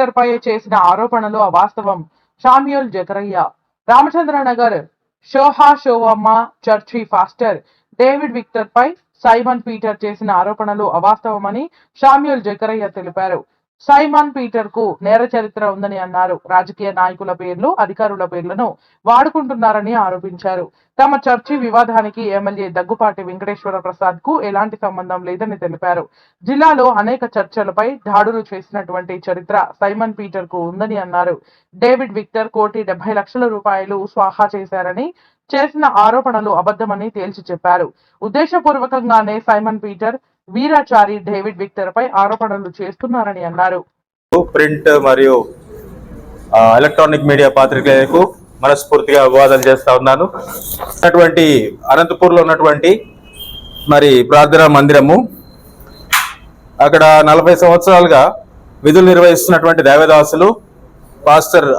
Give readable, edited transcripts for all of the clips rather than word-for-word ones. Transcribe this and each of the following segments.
Victor పై చేసిన ఆరోపణలు అవాస్తవం. Samuel Zakaria. Ramachandranagar Shovamma church pastor David Victor పై సైమన్ పీటర్ చేసిన ఆరోపణలు అవాస్తవమని శామ్యూల్ జకరియా తెలిపారు. సైమన్ పీటర్ కు నేర చరిత్ర ఉందని అన్నారు. రాజకీయ నాయకుల పేర్లు, అధికారుల పేర్లను వాడుకుంటున్నారని ఆరోపించారు. తమ చర్చి వివాదానికి ఎమ్మెల్యే దగ్గుపాటి వెంకటేశ్వర ప్రసాద్ కు ఎలాంటి సంబంధం లేదని తెలిపారు. జిల్లాలో అనేక చర్చలపై దాడులు చేసినటువంటి చరిత్ర సైమన్ పీటర్ కు ఉందని అన్నారు. డేవిడ్ విక్టర్ ₹1,70,00,000 స్వాహా చేశారని, చేసిన ఆరోపణలు అబద్ధమని తేల్చి చెప్పారు. ఉద్దేశపూర్వకంగానే Simon Peter, Veerachari David Victor పై ఆరోపణలు చేస్తున్నారని అన్నారు. ప్రింట్ మరియు ఎలక్ట్రానిక్ మీడియా పాత్రికేయులకు మనస్ఫూర్తిగా అభివాదాలు చేస్తా ఉన్నాను. అనంతపూర్లో ఉన్నటువంటి మరి ప్రార్థనా మందిరము, అక్కడ 40 సంవత్సరాలుగా విధులు నిర్వహిస్తున్నటువంటి దేవదాసులు పాస్టర్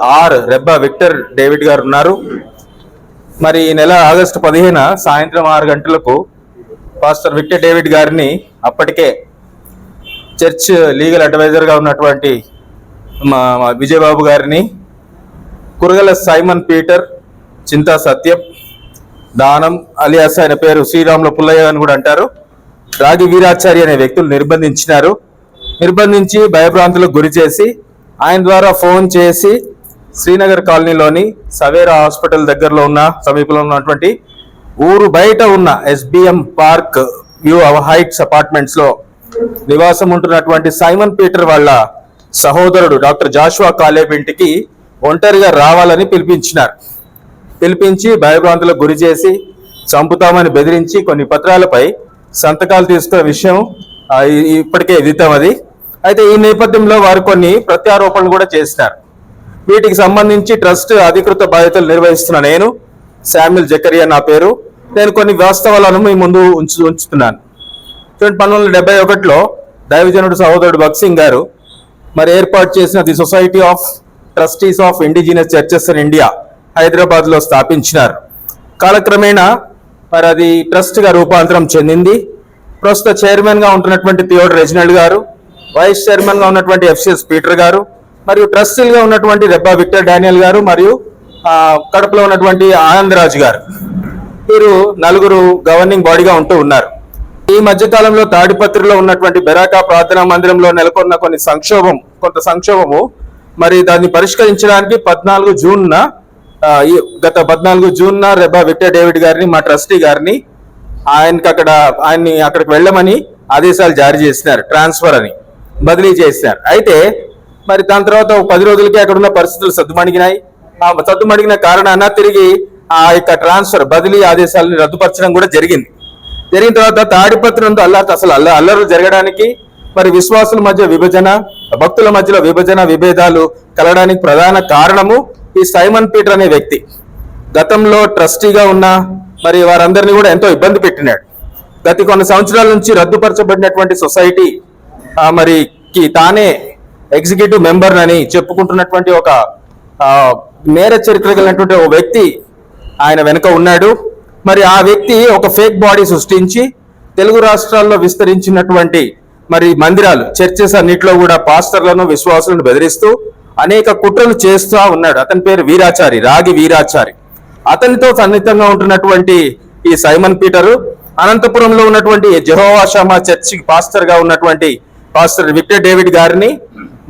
రెబ్బా విక్టర్ డేవిడ్ గారు ఉన్నారు. మరి ఈ నెల ఆగస్టు 15 సాయంత్రం 6 గంటలకు పాస్టర్ విక్టర్ డేవిడ్ గారిని అప్పటికే చర్చ్ లీగల్ అడ్వైజర్గా ఉన్నటువంటి విజయబాబు గారిని, కురగల సైమన్ పీటర్, చింతా సత్యం, దానం అలియాస్ ఆయన పేరు శ్రీరాముల పుల్లయ్య అని కూడా అంటారు, రాగి వీరాచారి అనే వ్యక్తులు నిర్బంధించి భయభ్రాంతులకు గురి చేసి ఆయన ద్వారా ఫోన్ చేసి శ్రీనగర్ కాలనీలోని సవేరా హాస్పిటల్ దగ్గరలో ఉన్న సమీపంలో ఉన్నటువంటి ఊరు బయట ఉన్న SBM park view heights apartments లో నివాసం ఉంటున్నటువంటి సైమన్ పీటర్ వాళ్ళ సహోదరుడు డాక్టర్ జాషువా కాలేబ్ ఇంటికి ఒంటరిగా రావాలని పిలిపించి భయభ్రాంతులకు గురి చేసి చంపుతామని బెదిరించి కొన్ని పత్రాలపై సంతకాలు తీసుకున్న విషయం ఇప్పటికే విదితం. అయితే ఈ నేపథ్యంలో వారు కొన్ని ప్రత్యారోపణలు కూడా చేసినారు. వీటికి సంబంధించి ట్రస్ట్ అధికృత బాధ్యతలు నిర్వహిస్తున్న నేను, శామ్యూల్ జకరియా నా పేరు, నేను కొన్ని వాస్తవాలను మీ ముందు ఉంచుతున్నాను. 1971లో దైవజనుడు సహోదరుడు భక్సింగ్ గారు మరి ఏర్పాటు చేసిన the society of trustees of indigenous churches in India Hyderabad లో స్థాపించినారు. కాలక్రమేణా మరి అది ట్రస్ట్ గా రూపాంతరం చెందింది. ప్రస్తుత చైర్మన్ గా ఉంటున్నటువంటి థియోడ్ రెజినల్డ్ గారు, వైస్ చైర్మన్ గా ఉన్నటువంటి FCS పీటర్ గారు, మరియు ట్రస్టీలుగా ఉన్నటువంటి రెబ్బా విక్టర్ డానియల్ గారు, మరియు కడపలో ఉన్నటువంటి ఆనందరాజు గారు, వీరు 4 గవర్నింగ్ బాడీగా ఉంటూ ఉన్నారు. ఈ మధ్య కాలంలో తాడిపత్రిలో ఉన్నటువంటి బెరాకా ప్రార్థనా మందిరంలో నెలకొన్న కొంత సంక్షోభము మరి దాన్ని పరిష్కరించడానికి గత 14 జూన్న రెబ్బా విక్టర్ డేవిడ్ గారిని, మా ట్రస్టీ గారిని ఆయన్ని అక్కడికి వెళ్ళమని ఆదేశాలు జారీ చేసినారు. ట్రాన్స్ఫర్ అని బదిలీ చేసినారు. అయితే మరి దాని తర్వాత 10 రోజులకి అక్కడ ఉన్న పరిస్థితులు సద్దుమణిగిన కారణాన తిరిగి ఆ యొక్క ట్రాన్స్ఫర్ బదిలీ ఆదేశాలను రద్దుపరచడం కూడా జరిగిన తర్వాత తాడిపత్రి నందు అల్లర్లు జరగడానికి, మరి విశ్వాసుల మధ్య విభజన, భక్తుల మధ్యలో విభేదాలు కలగడానికి ప్రధాన కారణము ఈ సైమన్ పీటర్ అనే వ్యక్తి. గతంలో ట్రస్టీగా ఉన్న మరి వారందరినీ కూడా ఎంతో ఇబ్బంది పెట్టినాడు. గత కొన్ని సంవత్సరాల నుంచి రద్దుపరచబడినటువంటి సొసైటీ మరి తానే ఎగ్జిక్యూటివ్ మెంబర్ అని చెప్పుకుంటున్నటువంటి ఒక నేర చరిత్ర కలిగినటువంటి ఒక వ్యక్తి ఆయన వెనుక ఉన్నాడు. మరి ఆ వ్యక్తి ఒక ఫేక్ బాడీ సృష్టించి తెలుగు రాష్ట్రాల్లో విస్తరించినటువంటి మరి మందిరాలు, చర్చెస్ అన్నిట్లో కూడా పాస్టర్లను, విశ్వాసులను బెదిరిస్తూ అనేక కుట్రలు చేస్తూ ఉన్నాడు. అతని పేరు వీరాచారి, రాగి వీరాచారి. అతనితో సన్నిహితంగా ఉంటున్నటువంటి ఈ సైమన్ పీటరు అనంతపురంలో ఉన్నటువంటి జెహోవా షామా చర్చి పాస్టర్ గా ఉన్నటువంటి పాస్టర్ విక్టర్ డేవిడ్ గారిని,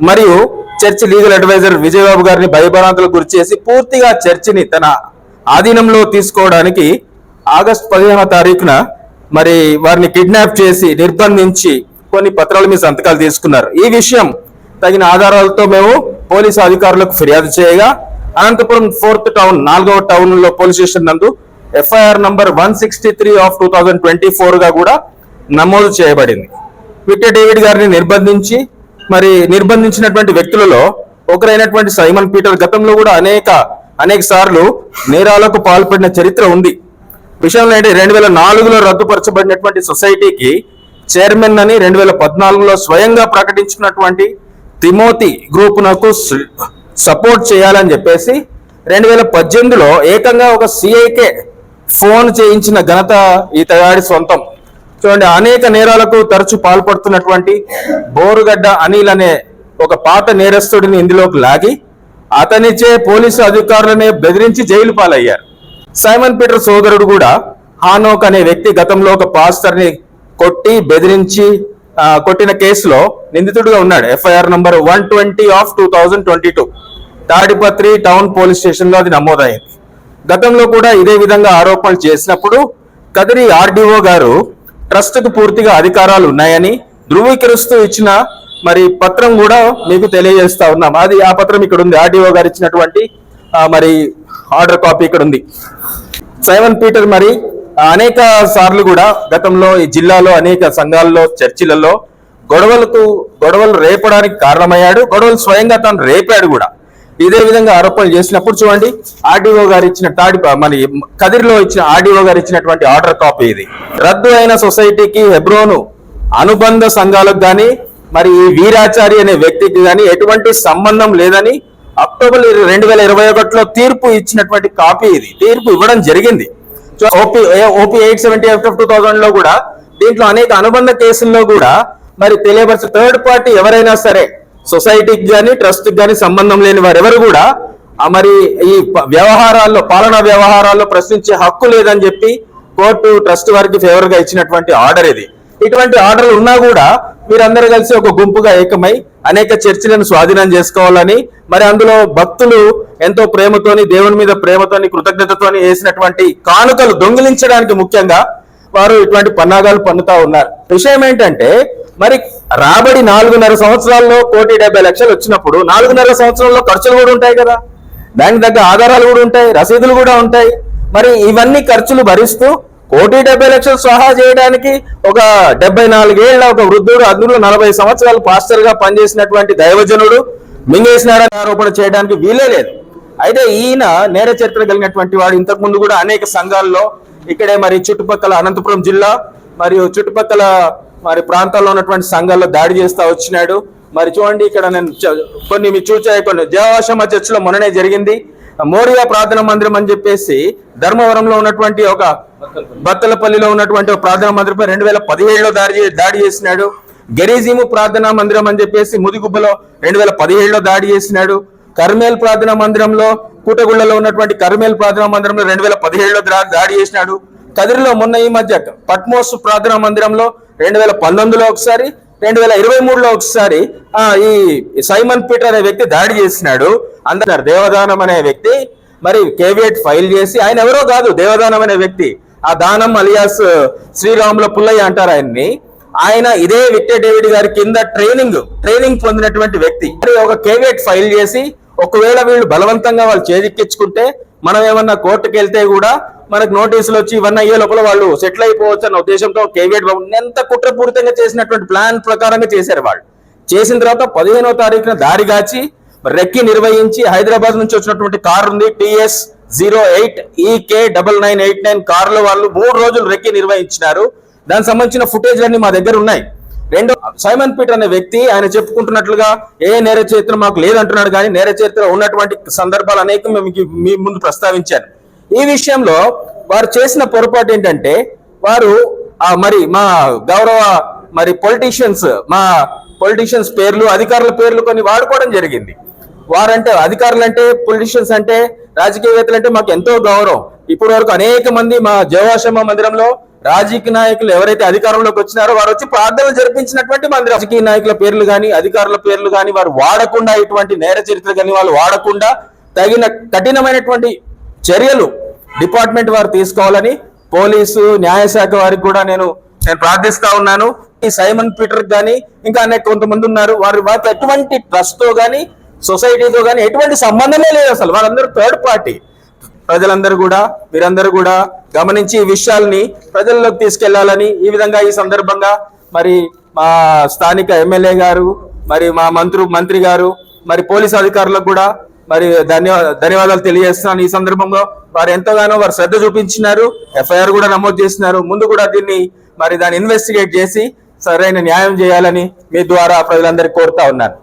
మరియు చర్చ్ లీగల్ అడ్వైజర్ విజయబాబు గారిని భయభ్రాంతులకు గురి చేసి పూర్తిగా చర్చిని తన ఆధీనంలో తీసుకోవడానికి ఆగస్టు 15వ తారీఖున మరి వారిని కిడ్నాప్ చేసి నిర్బంధించి కొన్ని పత్రాల మీద సంతకాలు తీసుకున్నారు. ఈ విషయం తగిన ఆధారాలతో మేము పోలీసు అధికారులకు ఫిర్యాదు చేయగా అనంతపురం 4th టౌన్ 4వ టౌన్ లో పోలీస్ స్టేషన్ నందు FIR నంబర్ 163 ఆఫ్ 2024 గా కూడా నమోదు చేయబడింది. విక్టర్ డేవిడ్ గారిని నిర్బంధించినటువంటి వ్యక్తులలో ఒకరైనటువంటి సైమన్ పీటర్ గతంలో కూడా అనేక సార్లు నేరాలకు పాల్పడిన చరిత్ర ఉంది. విషయంలో ఏంటి, 2004లో రద్దుపరచబడినటువంటి సొసైటీకి చైర్మన్ అని 2014లో స్వయంగా ప్రకటించినటువంటి తిమోతి గ్రూపునకు సపోర్ట్ చేయాలని చెప్పేసి 2018లో ఏకంగా ఒక CIకే ఫోన్ చేయించిన ఘనత ఈ తయారీ సొంతం. చూడండి, అనేక నేరాలకు తరచు పాల్పడుతున్నటువంటి బోరుగడ్డ అనిల్ అనే ఒక పాత నేరస్తుడిని ఇందులోకి లాగి అతనిచే పోలీసు అధికారులనే బెదిరించి జైలు పాలయ్యారు. సైమన్ పీటర్ సోదరుడు కూడా హానోక్ అనే వ్యక్తి గతంలో ఒక పాస్టర్ ని కొట్టి బెదిరించి కొట్టిన కేసులో నిందితుడిగా ఉన్నాడు. FIR number 120/2022 Tadipatri town police station లో అది నమోదైంది. గతంలో కూడా ఇదే విధంగా ఆరోపణలు చేసినప్పుడు కదిరి RDO గారు ట్రస్ట్ కు పూర్తిగా అధికారాలు ఉన్నాయని ధృవీకరిస్తూ ఇచ్చిన మరి పత్రం కూడా మీకు తెలియజేస్తా ఉన్నాం. అది ఆ పత్రం ఇక్కడ ఉంది. RDO గారు ఇచ్చినటువంటి మరి ఆర్డర్ కాపీ ఇక్కడ ఉంది. సైమన్ పీటర్ మరి అనేక సార్లు కూడా గతంలో ఈ జిల్లాలో అనేక సంఘాల్లో చర్చిలలో గొడవలు రేపడానికి కారణమయ్యాడు. గొడవలు స్వయంగా తాను రేపాడు కూడా. ఇదే విధంగా ఆరోపణలు చేసినప్పుడు చూడండి, RDO గారు ఇచ్చిన మరి కదిరిలో ఇచ్చిన RDO గారు ఇచ్చినటువంటి ఆర్డర్ కాపీ ఇది. రద్దు అయిన సొసైటీకి హెబ్రోను అనుబంధ సంఘాలకు గాని మరి ఈ వీరాచారి అనే వ్యక్తికి గాని ఎటువంటి సంబంధం లేదని అక్టోబర్ 2021లో తీర్పు ఇచ్చినటువంటి కాపీ ఇది. తీర్పు ఇవ్వడం జరిగింది. OP 870/2000 లో కూడా దీంట్లో అనేక అనుబంధ కేసుల్లో కూడా మరి తెలియపరిచే థర్డ్ పార్టీ ఎవరైనా సరే సొసైటీకి కానీ ట్రస్ట్ కానీ సంబంధం లేని వారెవరు కూడా మరి ఈ వ్యవహారాల్లో పాలనా వ్యవహారాల్లో ప్రశ్నించే హక్కు లేదని చెప్పి కోర్టు ట్రస్ట్ వారికి ఫేవర్ గా ఇచ్చినటువంటి ఆర్డర్ ఇది. ఇటువంటి ఆర్డర్లు ఉన్నా కూడా మీరందరూ కలిసి ఒక గుంపుగా ఏకమై అనేక చర్చిలను స్వాధీనం చేసుకోవాలని మరి అందులో భక్తులు ఎంతో ప్రేమతోని దేవుని మీద ప్రేమతోని కృతజ్ఞతతోని వేసినటువంటి కానుకలు దొంగిలించడానికి ముఖ్యంగా వారు ఇటువంటి పన్నాగాలు పన్నుతా ఉన్నారు. విషయం ఏంటంటే మరి రాబడి 4.5 సంవత్సరాల్లో 1,70,00,000 వచ్చినప్పుడు 4.5 సంవత్సరాల్లో ఖర్చులు కూడా ఉంటాయి కదా, దానికి తగ్గ ఆధారాలు కూడా ఉంటాయి, రసీదులు కూడా ఉంటాయి. మరి ఇవన్నీ ఖర్చులు భరిస్తూ 1,70,00,000 సహా చేయడానికి ఒక 74 ఏళ్ల ఒక వృద్ధుడు, అందులో 40 సంవత్సరాలు పాస్టర్ గా పనిచేసినటువంటి దైవజనుడు మింగేసినాడని ఆరోపణ చేయడానికి వీలే లేదు. అయితే ఈయన నేర చరిత్ర కలిగినటువంటి వాడు. ఇంతకు ముందు కూడా అనేక సంఘాల్లో ఇక్కడే మరి చుట్టుపక్కల అనంతపురం జిల్లా మరియు చుట్టుపక్కల మరి ప్రాంతాల్లో ఉన్నటువంటి సంఘాల్లో దాడి చేస్తా వచ్చినాడు. మరి చూడండి ఇక్కడ నేను కొన్ని మీరు చూచాయి. కొన్ని దేవాశమ చర్చిలో మొన్ననే జరిగింది. మోరియా ప్రార్థన మందిరం అని చెప్పేసి ధర్మవరంలో ఉన్నటువంటి ఒక బత్తలపల్లిలో ఉన్నటువంటి ఒక ప్రార్థనా మందిరంపై 2017లో దాడి చేసినాడు. గెరీజిము ప్రార్థనా మందిరం అని చెప్పేసి ముదిగుబ్బలో 2017లో దాడి చేసినాడు. కర్మేల్ ప్రార్థనా మందిరంలో కూటగుళ్ళలో ఉన్నటువంటి కర్మేల్ ప్రార్థనా మందిరంలో 2017లో దాడి చేసినాడు. కదిరిలో మొన్న ఈ మధ్య పట్మోస్ ప్రార్థనా మందిరంలో 2019లో ఒకసారి, 2023లో ఒకసారి ఈ సైమన్ పీటర్ అనే వ్యక్తి దాడి చేసినాడు. అందరు దేవదానం అనే వ్యక్తి మరి కేవియట్ ఫైల్ చేసి, ఆయన ఎవరో కాదు, దేవదానం అనే వ్యక్తి, ఆ దానం అలియాస్ శ్రీరాముల పుల్లయ్య అంటారు ఆయన్ని. ఆయన ఇదే విక్టర్ డేవిడ్ గారి కింద ట్రైనింగ్ పొందినటువంటి వ్యక్తి. మరి ఒక కేవియట్ ఫైల్ చేసి ఒకవేళ వీళ్ళు బలవంతంగా వాళ్ళు చేజిక్కించుకుంటే మనం ఏమన్నా కోర్టుకు వెళ్తే కూడా మనకు నోటీసులు వచ్చి ఇవన్నీ అయ్యే లోపల వాళ్ళు సెటిల్ అయిపోవచ్చు అన్న ఉద్దేశంతో కేవియట్ ఎంత కుట్రపూరితంగా చేసినటువంటి ప్లాన్ ప్రకారంగా చేశారు వాళ్ళు. చేసిన తర్వాత 15వ తారీఖున దారిగాచి రెక్కి నిర్వహించి హైదరాబాద్ నుంచి వచ్చినటువంటి కారు ఉంది TS 08 EK9989 కారులో వాళ్ళు 3 రోజులు రెక్కి నిర్వహించినారు. దానికి సంబంధించిన ఫుటేజ్ అన్ని మా దగ్గర ఉన్నాయి. రెండో సైమన్ పీటర్ అనే వ్యక్తి ఆయన చెప్పుకుంటున్నట్లుగా ఏ నేర చరిత్ర మాకు లేదంటున్నాడు, కానీ నేర చరిత్ర ఉన్నటువంటి సందర్భాలు అనేకం మీ ముందు ప్రస్తావించాను. ఈ విషయంలో వారు చేసిన పొరపాటు ఏంటంటే వారు మరి మా గౌరవ మరి పొలిటీషియన్స్ పేర్లు, అధికారుల పేర్లు కొన్ని వాడుకోవడం జరిగింది. వారంటే అధికారులు అంటే, పొలిటీషియన్స్ అంటే, రాజకీయవేత్తలు అంటే మాకు ఎంతో గౌరవం. ఇప్పటి వరకు అనేక మంది మా జవాషమ్మ మందిరంలో రాజకీయ నాయకులు ఎవరైతే అధికారంలోకి వచ్చినారో వారు వచ్చి ప్రార్థనలు జరిపించినటువంటి మంది రాజకీయ నాయకుల పేర్లు కానీ అధికారుల పేర్లు కానీ వారు వాడకుండా, ఇటువంటి నేర చరిత్ర కానీ వాళ్ళు వాడకుండా తగిన కఠినమైనటువంటి చర్యలు డిపార్ట్మెంట్ వారు తీసుకోవాలని పోలీసు న్యాయశాఖ వారికి కూడా నేను ప్రార్థిస్తా ఉన్నాను. ఈ సైమన్ పీటర్ కానీ ఇంకా అనేక కొంతమంది ఉన్నారు, వారికి ఎటువంటి ట్రస్ట్ తో కానీ సొసైటీతో కానీ ఎటువంటి సంబంధమే లేదు. అసలు వారందరూ థర్డ్ పార్టీ. మీరందరూ కూడా గమనించి ఈ విషయాల్ని ప్రజల్లోకి తీసుకెళ్లాలని ఈ విధంగా ఈ సందర్భంగా మరి మా స్థానిక ఎమ్మెల్యే గారు, మరి మా మంత్రి గారు, మరి పోలీసు అధికారులకు కూడా మరి ధన్యవాదాలు తెలియజేస్తున్నాను. ఈ సందర్భంగా వారు ఎంతగానో వారు శ్రద్ధ చూపించినారు, FIR కూడా నమోదు చేసినారు. ముందు కూడా దాన్ని ఇన్వెస్టిగేట్ చేసి సరైన న్యాయం చేయాలని మీ ద్వారా ప్రజలందరికీ కోరుతా ఉన్నాను.